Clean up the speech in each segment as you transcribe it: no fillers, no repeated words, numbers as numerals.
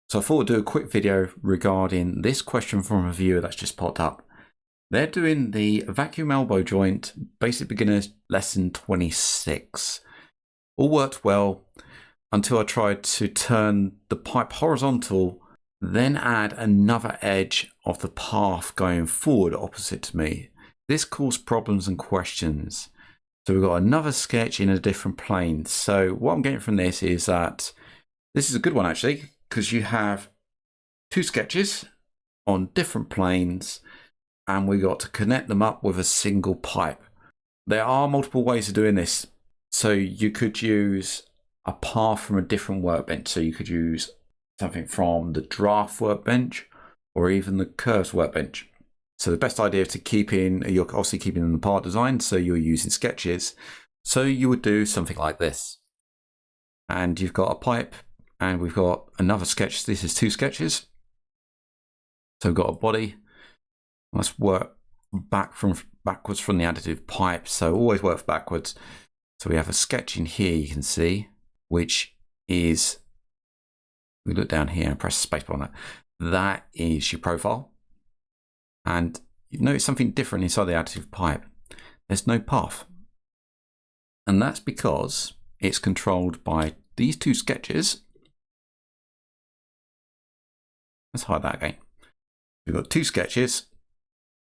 So I thought I'd do a quick video regarding this question from a viewer that's just popped up. They're doing the vacuum elbow joint, basic beginners lesson 26. All worked well until I tried to turn the pipe horizontal, then add another edge of the path going forward opposite to me. This caused problems and questions. So we've got another sketch in a different plane. So what I'm getting from this is that this is a good one actually, because you have two sketches on different planes and we got to connect them up with a single pipe. There are multiple ways of doing this. So you could use a path from a different workbench. So you could use something from the draft workbench or even the curves workbench. So the best idea to keep in, you're obviously keeping in the part design, so you're using sketches. So you would do something like this. And you've got a pipe and we've got another sketch. This is two sketches. So we've got a body. Let's work backwards from the additive pipe. So always work backwards. So we have a sketch in here, you can see, which is, we look down here and press spacebar on that. That is your profile. And you notice something different inside the additive pipe. There's no path. And that's because it's controlled by these two sketches. Let's hide that again. We've got two sketches,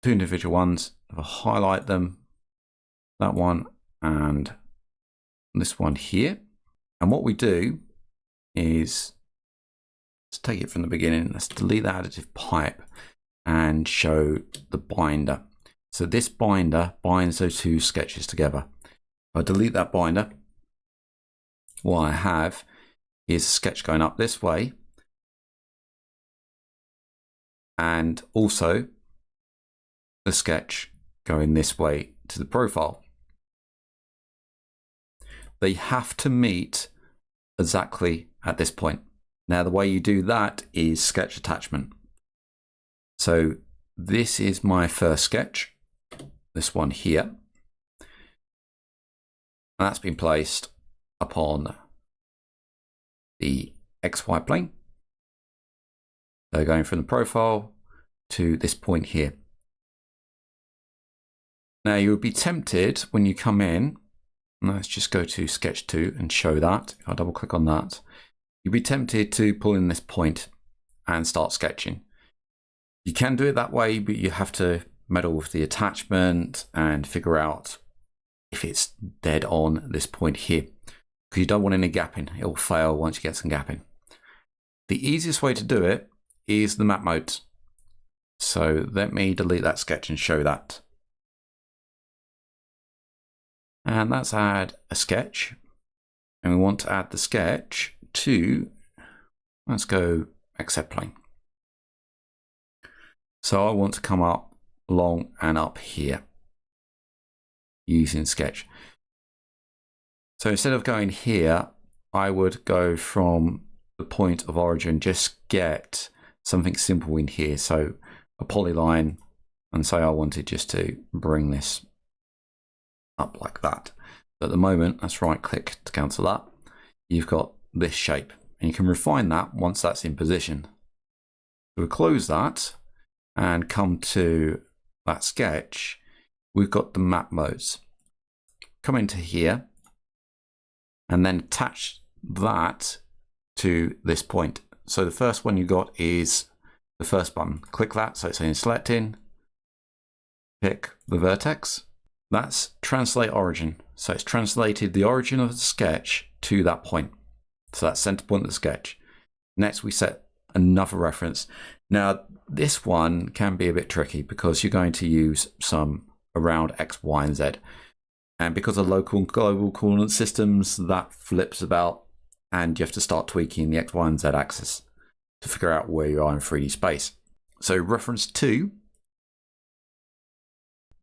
two individual ones. If I highlight them, that one and this one here. And what we do is, let's take it from the beginning. Let's delete the additive pipe and show the binder. So this binder binds those two sketches together. If I delete that binder, what I have is a sketch going up this way and also the sketch going this way to the profile. They have to meet exactly at this point. Now the way you do that is sketch attachment. So this is my first sketch, this one here. And that's been placed upon the XY plane. So going from the profile to this point here. Now you would be tempted when you come in, let's just go to sketch 2 and show that. If I double click on that, you'd be tempted to pull in this point and start sketching. You can do it that way, but you have to meddle with the attachment and figure out if it's dead on this point here, because you don't want any gapping. It will fail once you get some gapping. The easiest way to do it is the map modes. So let me delete that sketch and show that. And let's add a sketch. And we want to add the sketch to, let's go accept plane. So I want to come up along and up here using sketch. So instead of going here, I would go from the point of origin, just get something simple in here. So a polyline, and say I wanted just to bring this up like that. But at the moment, let's right click to cancel that. You've got this shape and you can refine that once that's in position. So we'll close that and come to that sketch. We've got the map modes. Come into here and then attach that to this point. So the first one you got is the first button. Click that, so it's saying selecting, pick the vertex. That's translate origin. So it's translated the origin of the sketch to that point. So that's center point of the sketch. Next we set another reference. Now this one can be a bit tricky because you're going to use some around X, Y, and Z. And because of local and global coordinate systems, that flips about and you have to start tweaking the X, Y, and Z axis to figure out where you are in 3D space. So reference 2,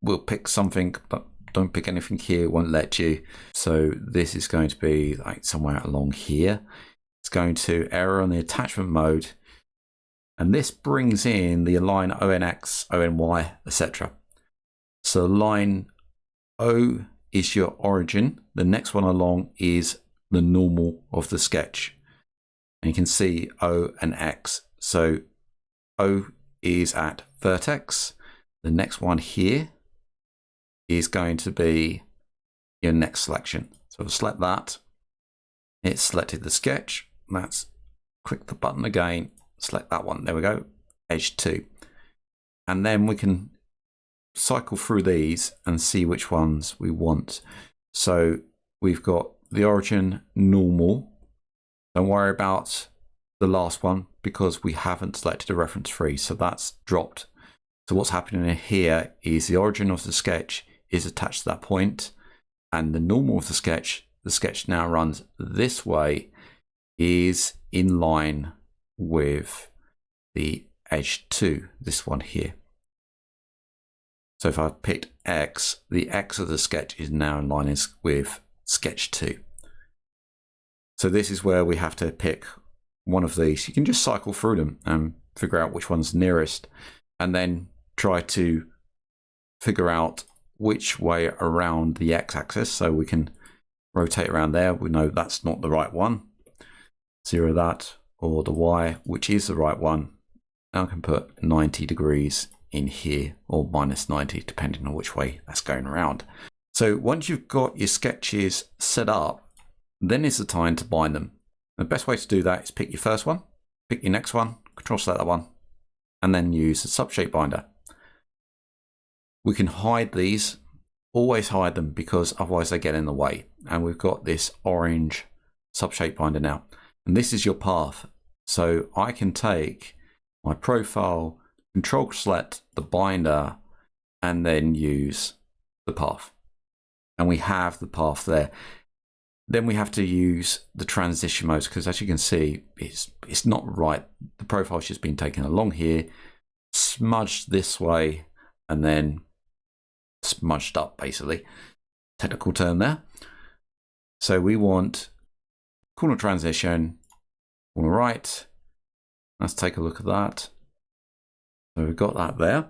we'll pick something, but don't pick anything here, it won't let you. So this is going to be like somewhere along here. It's going to error on the attachment mode. And this brings in the align ONX, ONY, etc. So line O is your origin. The next one along is the normal of the sketch. And you can see O and X. So O is at vertex. The next one here is going to be your next selection. So we'll select that. It's selected the sketch. Let's click the button again, select that one. There we go, edge 2. And then we can cycle through these and see which ones we want. So we've got the origin normal. Don't worry about the last one because we haven't selected a reference free, so that's dropped. So what's happening here is the origin of the sketch is attached to that point, and the normal of the sketch now runs this way, is in line with the edge 2, this one here. So if I picked X, the X of the sketch is now in line with sketch 2. So this is where we have to pick one of these. You can just cycle through them and figure out which one's nearest, and then try to figure out which way around the X-axis. So we can rotate around there. We know that's not the right one. 0 that, or the Y, which is the right one. Now I can put 90 degrees in here, or minus 90, depending on which way that's going around. So once you've got your sketches set up, then is the time to bind them. The best way to do that is pick your first one, pick your next one, control select that one, and then use the SubShapeBinder. We can hide these, always hide them, because otherwise they get in the way. And we've got this orange SubShapeBinder now. And this is your path. So I can take my profile, control select the binder, and then use the path. And we have the path there. Then we have to use the transition modes, because as you can see, it's not right. The profile's just been taken along here, smudged this way, and then smudged up, basically. Technical term there. So we want corner transition, corner right. Let's take a look at that. So we've got that there.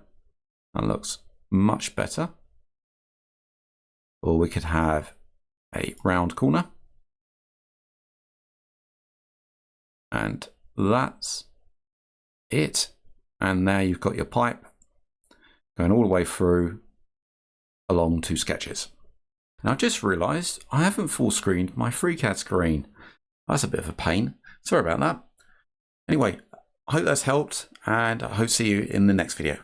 That looks much better. Or we could have a round corner. And that's it. And now you've got your pipe going all the way through along 2 sketches. Now I just realized I haven't full screened my FreeCAD screen. That's a bit of a pain. Sorry about that. Anyway, I hope that's helped, and I hope to see you in the next video.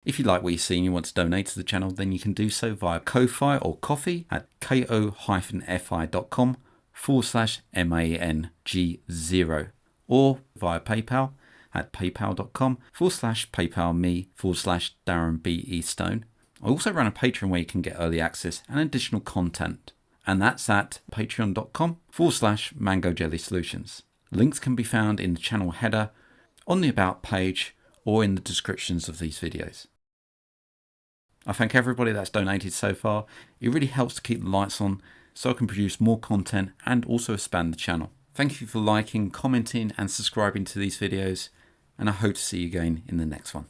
If you like what you see and you want to donate to the channel, then you can do so via Ko-Fi or Coffee at ko-fi.com/MANG0, or via PayPal at paypal.com/paypalme/DarrenBEstone. I also run a Patreon where you can get early access and additional content, and that's at patreon.com/MangoJellySolutions. Links can be found in the channel header, on the About page, or in the descriptions of these videos. I thank everybody that's donated so far. It really helps to keep the lights on so I can produce more content and also expand the channel. Thank you for liking, commenting and subscribing to these videos, and I hope to see you again in the next one.